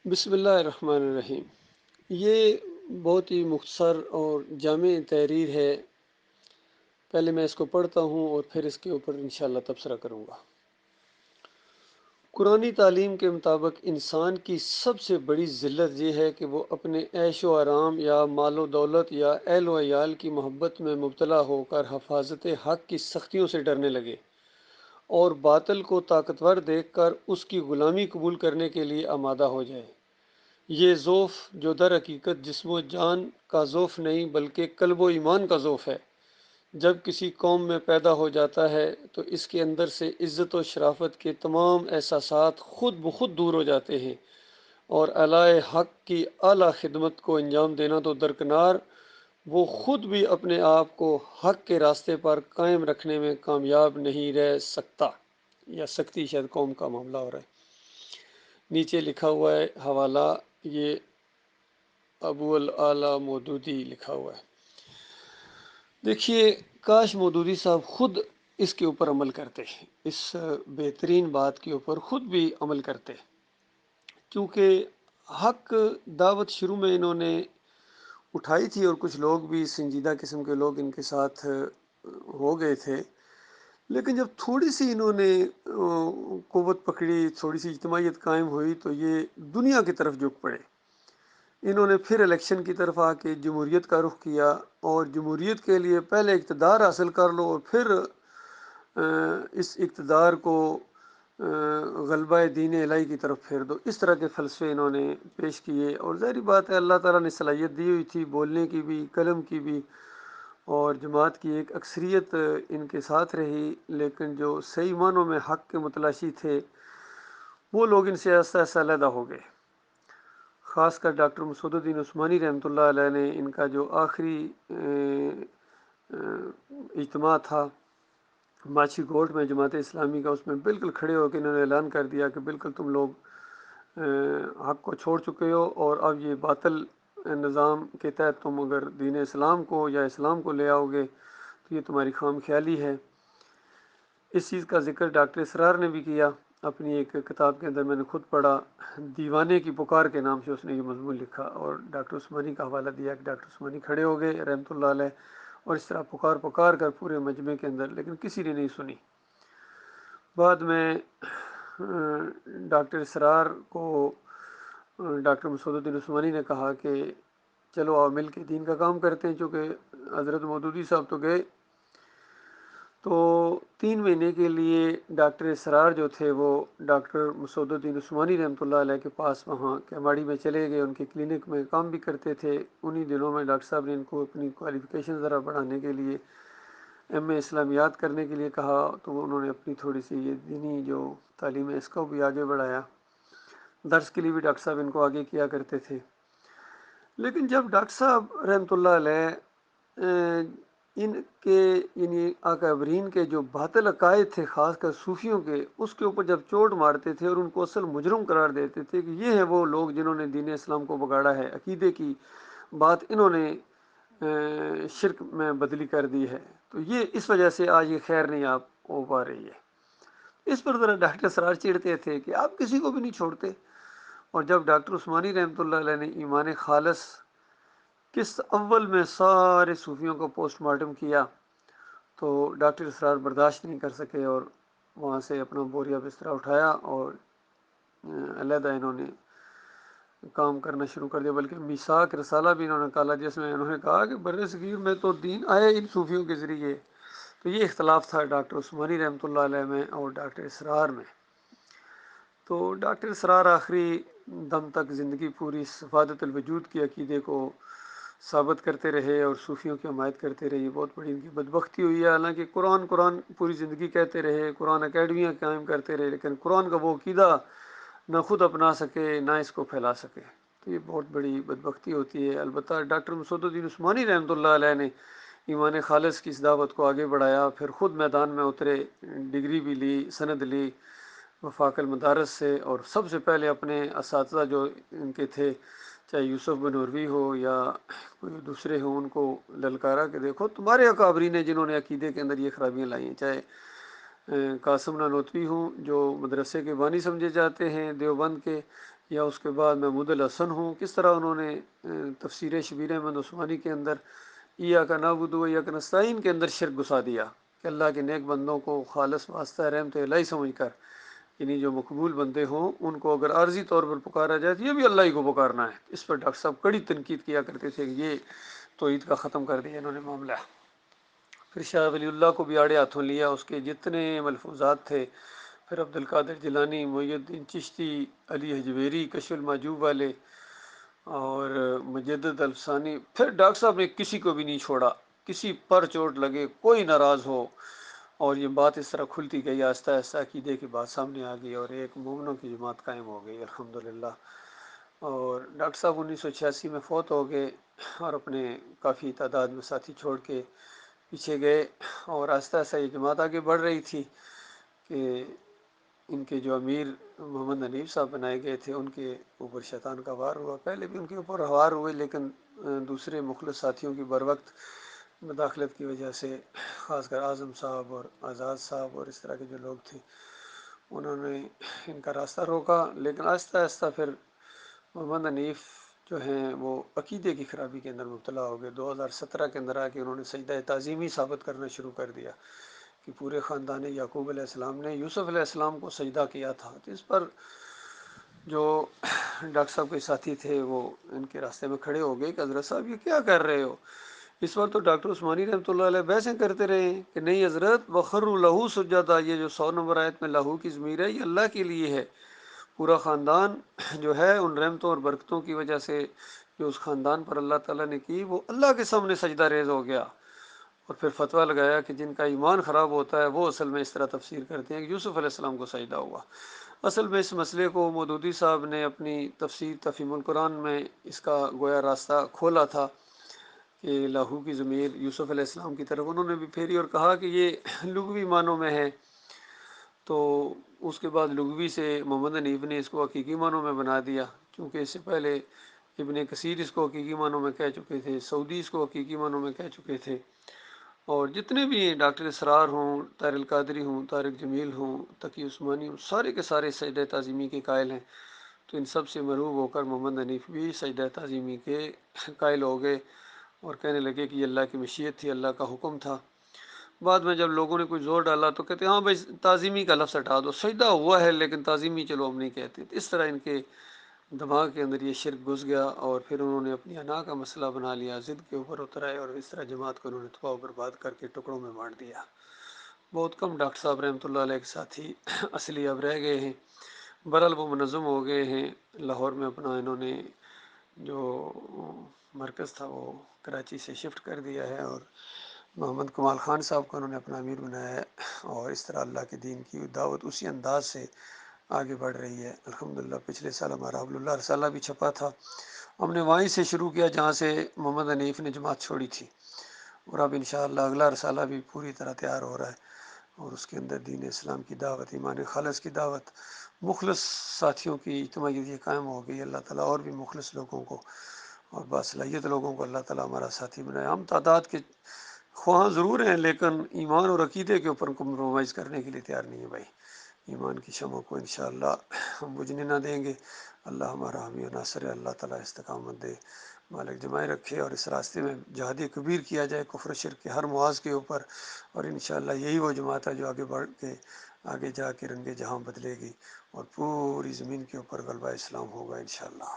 بسم اللہ الرحمن الرحیم۔ یہ بہت ہی مختصر اور جامع تحریر ہے۔ پہلے میں اس کو پڑھتا ہوں اور پھر اس کے اوپر انشاءاللہ تبصرہ کروں گا۔ قرآنی تعلیم کے مطابق انسان کی سب سے بڑی ذلت یہ ہے کہ وہ اپنے عیش و آرام یا مال و دولت یا اہل و عیال کی محبت میں مبتلا ہو کر حفاظت حق کی سختیوں سے ڈرنے لگے اور باطل کو طاقتور دیکھ کر اس کی غلامی قبول کرنے کے لیے آمادہ ہو جائے۔ یہ ذوف جو در حقیقت جسم و جان کا ذوف نہیں بلکہ قلب و ایمان کا ذوف ہے، جب کسی قوم میں پیدا ہو جاتا ہے تو اس کے اندر سے عزت و شرافت کے تمام احساسات خود بخود دور ہو جاتے ہیں اور اعلی حق کی اعلیٰ خدمت کو انجام دینا تو درکنار، وہ خود بھی اپنے آپ کو حق کے راستے پر قائم رکھنے میں کامیاب نہیں رہ سکتا یا سکتی، شاید قوم کا معاملہ ہو رہا ہے۔ نیچے لکھا ہوا ہے حوالہ، یہ ابو الاعلیٰ مودودی لکھا ہوا ہے۔ دیکھیے، کاش مودودی صاحب خود اس کے اوپر عمل کرتے، اس بہترین بات کے اوپر خود بھی عمل کرتے، کیونکہ حق دعوت شروع میں انہوں نے اٹھائی تھی اور کچھ لوگ بھی سنجیدہ قسم کے لوگ ان کے ساتھ ہو گئے تھے، لیکن جب تھوڑی سی انہوں نے قوت پکڑی، تھوڑی سی اجتماعیت قائم ہوئی تو یہ دنیا کی طرف جھک پڑے۔ انہوں نے پھر الیکشن کی طرف آ کے جمہوریت کا رخ کیا اور جمہوریت کے لیے پہلے اقتدار حاصل کر لو اور پھر اس اقتدار کو غلبہ دین الہی کی طرف پھیر دو، اس طرح کے فلسفے انہوں نے پیش کیے۔ اور ظاہری بات ہے اللہ تعالیٰ نے صلاحیت دی ہوئی تھی بولنے کی بھی، قلم کی بھی، اور جماعت کی ایک اکثریت ان کے ساتھ رہی، لیکن جو صحیح معنوں میں حق کے متلاشی تھے وہ لوگ ان سے آہستہ آہستہ علیحدہ ہو گئے۔ خاص کر ڈاکٹر مسعود الدین عثمانی رحمۃ اللہ علیہ نے ان کا جو آخری اجتماع تھا ماچھی گوٹ میں جماعت اسلامی کا، اس میں بالکل کھڑے ہو کے انہوں نے اعلان کر دیا کہ بالکل تم لوگ حق کو چھوڑ چکے ہو اور اب یہ باطل نظام کے تحت تم اگر دین اسلام کو یا اسلام کو لے آؤ گے تو یہ تمہاری خام خیالی ہے۔ اس چیز کا ذکر ڈاکٹر اسرار نے بھی کیا اپنی ایک کتاب کے اندر، میں نے خود پڑھا، دیوانے کی پکار کے نام سے اس نے یہ مضمون لکھا اور ڈاکٹر عثمانی کا حوالہ دیا کہ ڈاکٹر عثمانی کھڑے ہو گئے رحمۃ اللہ علیہ اور اس طرح پکار پکار کر پورے مجمع کے اندر، لیکن کسی نے نہیں سنی۔ بعد میں ڈاکٹر اسرار کو ڈاکٹر مسعود الدین عثمانی نے کہا کہ چلو آؤ مل کے دین کا کام کرتے ہیں، چونکہ حضرت مودودی صاحب تو گئے۔ تو 3 مہینے کے لیے ڈاکٹر اسرار جو تھے وہ ڈاکٹر مسعود الدین عثمانی رحمۃ اللہ علیہ کے پاس وہاں کیماڑی میں چلے گئے، ان کے کلینک میں کام بھی کرتے تھے۔ انہی دنوں میں ڈاکٹر صاحب نے ان کو اپنی کوالیفیکیشن ذرا بڑھانے کے لیے ایم اے اسلامیات کرنے کے لیے کہا، تو انہوں نے اپنی تھوڑی سی یہ دینی جو تعلیم ہے اس کو بھی آگے بڑھایا۔ درس کے لیے بھی ڈاکٹر صاحب ان کو آگے کیا کرتے تھے۔ لیکن جب ڈاکٹر صاحب رحمۃ اللہ علیہ ان کے یعنی اکابرین کے جو باطل عقائد تھے، خاص کر صوفیوں کے، اس کے اوپر جب چوٹ مارتے تھے اور ان کو اصل مجرم قرار دیتے تھے کہ یہ ہے وہ لوگ جنہوں نے دین اسلام کو بگاڑا ہے، عقیدے کی بات انہوں نے شرک میں بدلی کر دی ہے، تو یہ اس وجہ سے آج یہ خیر نہیں آپ ہو پا رہی ہے۔ اس پر ذرا ڈاکٹر اسرار چڑھتے تھے کہ آپ کسی کو بھی نہیں چھوڑتے، اور جب ڈاکٹر عثمانی رحمۃ اللہ علیہ نے ایمان خالص قسط اول میں سارے صوفیوں کو پوسٹ مارٹم کیا تو ڈاکٹر اسرار برداشت نہیں کر سکے اور وہاں سے اپنا بوریا بستر اٹھایا اور علیحدہ انہوں نے کام کرنا شروع کر دیا۔ بلکہ میثاق رسالہ بھی انہوں نے کالا، جس میں انہوں نے کہا کہ بر صغیر میں تو دین آیا ان صوفیوں کے ذریعے۔ تو یہ اختلاف تھا ڈاکٹر عثمانی رحمۃ اللہ علیہ میں اور ڈاکٹر اسرار میں۔ تو ڈاکٹر اسرار آخری دم تک زندگی پوری صفادت الوجود کے عقیدے کو ثابت کرتے رہے اور صوفیوں کی حمایت کرتے رہے۔ یہ بہت بڑی ان کی بدبختی ہوئی ہے، حالانکہ قرآن پوری زندگی کہتے رہے، قرآن اکیڈمیاں قائم کرتے رہے، لیکن قرآن کا وہ عقیدہ نہ خود اپنا سکے نہ اس کو پھیلا سکے، تو یہ بہت بڑی بدبختی ہوتی ہے۔ البتہ ڈاکٹر مسعود الدین عثمانی رحمۃ اللہ علیہ نے ایمان خالص کی اس دعوت کو آگے بڑھایا، پھر خود میدان میں اترے، ڈگری بھی لی، سند لی وفاق المدارس سے، اور سب سے پہلے اپنے اساتذہ جو ان کے تھے، چاہے یوسف بن عروی ہو یا کوئی دوسرے ہوں، ان کو للکارا کہ دیکھو تمہارے اکابرین ہیں جنہوں نے عقیدے کے اندر یہ خرابیاں لائی ہیں، چاہے قاسم نانوتوی ہوں جو مدرسے کے بانی سمجھے جاتے ہیں دیوبند کے، یا اس کے بعد محمود الحسن ہوں، کس طرح انہوں نے تفسیر شبیر احمد عثمانی کے اندر ایاک نعبد و ایاک نستعین کے اندر شرک گھسا دیا کہ اللہ کے نیک بندوں کو خالص واسطہ رحمت الہی سمجھ کر، یعنی جو مقبول بندے ہوں ان کو اگر عارضی طور پر پکارا جائے تو یہ بھی اللہ ہی کو پکارنا ہے۔ اس پر ڈاکٹر صاحب کڑی تنقید کیا کرتے تھے کہ یہ توحید کا ختم کر دیا انہوں نے معاملہ۔ پھر شاہ ولی اللہ کو بھی آڑے ہاتھوں لیا، اس کے جتنے ملفوظات تھے، پھر عبد القادر جیلانی، محی الدین چشتی، علی حجویری، کشف المحجوب والے اور مجدد الفسانی، پھر ڈاکٹر صاحب نے کسی کو بھی نہیں چھوڑا، کسی پر چوٹ لگے، کوئی ناراض ہو، اور یہ بات اس طرح کھلتی گئی، آہستہ آہستہ عقیدے کی بات سامنے آ گئی اور ایک مومنوں کی جماعت قائم ہو گئی الحمدللہ۔ اور ڈاکٹر صاحب 1986 میں فوت ہو گئے اور اپنے کافی تعداد میں ساتھی چھوڑ کے پیچھے گئے، اور آہستہ آہستہ یہ جماعت آگے بڑھ رہی تھی کہ ان کے جو امیر محمد حنیف صاحب بنائے گئے تھے ان کے اوپر شیطان کا وار ہوا۔ پہلے بھی ان کے اوپر وار ہوئے، لیکن دوسرے مخلص ساتھیوں کی بروقت مداخلت کی وجہ سے، خاص کر اعظم صاحب اور آزاد صاحب اور اس طرح کے جو لوگ تھے، انہوں نے ان کا راستہ روکا۔ لیکن آہستہ آہستہ پھر محمد حنیف جو ہیں وہ عقیدے کی خرابی کے اندر مبتلا ہو گئے۔ 2017 کے اندر آ کے انہوں نے سجدہ تعظیمی ثابت کرنا شروع کر دیا کہ پورے خاندان یعقوب علیہ السلام نے یوسف علیہ السلام کو سجدہ کیا تھا۔ تو اس پر جو ڈاکٹر صاحب کے ساتھی تھے وہ ان کے راستے میں کھڑے ہو گئے کہ حضرت صاحب یہ کیا کر رہے ہو؟ اس وقت تو ڈاکٹر عثمانی رحمۃ اللہ علیہ بحثیں کرتے رہے ہیں کہ نہیں حضرت، وخروا لہو سجدا، یہ جو 100 نمبر آیت میں لہو کی ضمیر ہے یہ اللہ کے لیے ہے۔ پورا خاندان جو ہے ان رحمتوں اور برکتوں کی وجہ سے جو اس خاندان پر اللہ تعالیٰ نے کی، وہ اللہ کے سامنے سجدہ ریز ہو گیا۔ اور پھر فتویٰ لگایا کہ جن کا ایمان خراب ہوتا ہے وہ اصل میں اس طرح تفسیر کرتے ہیں کہ یوسف علیہ السلام کو سجدہ ہوا۔ اصل میں اس مسئلے کو مودودی صاحب نے اپنی تفسیر تفہیم القرآن میں اس کا گویا راستہ کھولا تھا کہ لاہو کی ضمیر یوسف علیہ السلام کی طرف انہوں نے بھی پھیری اور کہا کہ یہ لغوی معنوں میں ہے۔ تو اس کے بعد لغوی سے محمد حنیف نے اس کو حقیقی معنوں میں بنا دیا، کیونکہ اس سے پہلے ابن کثیر اس کو حقیقی معنوں میں کہہ چکے تھے، سعودی اس کو حقیقی معنوں میں کہہ چکے تھے، اور جتنے بھی ڈاکٹر اسرار ہوں، طاہر القادری ہوں، طارق جمیل ہوں، تقی عثمانی ہوں، سارے کے سارے سجدہ تعظیمی کے قائل ہیں۔ تو ان سب سے مرعوب ہو کر محمد حنیف بھی سجدہ تعظیمی کے قائل ہو گئے اور کہنے لگے کہ یہ اللہ کی مشیت تھی، اللہ کا حکم تھا۔ بعد میں جب لوگوں نے کوئی زور ڈالا تو کہتے ہیں ہاں بھائی تعظیمی کا لفظ ہٹا دو، سجدہ ہوا ہے لیکن تعظیمی چلو ہم نہیں کہتے۔ اس طرح ان کے دماغ کے اندر یہ شرک گھس گیا اور پھر انہوں نے اپنی انا کا مسئلہ بنا لیا، ضد کے اوپر اتر آئے اور اس طرح جماعت کو انہوں نے تباہ و برباد کر کے ٹکڑوں میں بانٹ دیا۔ بہت کم ڈاکٹر صاحب رحمۃ اللہ علیہ کے ساتھی اصلی اب رہ گئے ہیں، برحال وہ منظم ہو گئے ہیں۔ لاہور میں اپنا انہوں نے جو مرکز تھا وہ کراچی سے شفٹ کر دیا ہے، اور محمد کمال خان صاحب کو انہوں نے اپنا امیر بنایا ہے، اور اس طرح اللہ کے دین کی دعوت اسی انداز سے آگے بڑھ رہی ہے الحمدللہ۔ پچھلے سال ہمارا حبل اللہ رسالہ بھی چھپا تھا، ہم نے وہیں سے شروع کیا جہاں سے محمد حنیف نے جماعت چھوڑی تھی، اور اب انشاءاللہ اگلا رسالہ بھی پوری طرح تیار ہو رہا ہے، اور اس کے اندر دین اسلام کی دعوت، ایمان خالص کی دعوت، مخلص ساتھیوں کی اجتماعیت یہ قائم ہو گئی۔ اللہ تعالیٰ اور بھی مخلص لوگوں کو اور باصلاحیت لوگوں کو اللہ تعالیٰ ہمارا ساتھی بنائے۔ ہم تعداد کے خواہاں ضرور ہیں لیکن ایمان اور عقیدے کے اوپر کمپرومائز کرنے کے لیے تیار نہیں ہے بھائی۔ ایمان کی شمع کو انشاءاللہ ہم بجھنے نہ دیں گے۔ اللہ ہمارا حامی و ناصر ہے، اللہ تعالیٰ استقامت دے، مالک جمائے رکھے، اور اس راستے میں جہاد کبیر کیا جائے کفر و شرک کے ہر محاذ کے اوپر، اور انشاءاللہ یہی وہ جماعت ہے جو آگے بڑھ کے آگے جا کے رنگ جہاں بدلے گی اور پوری زمین کے اوپر غلبہ اسلام ہوگا انشاءاللہ۔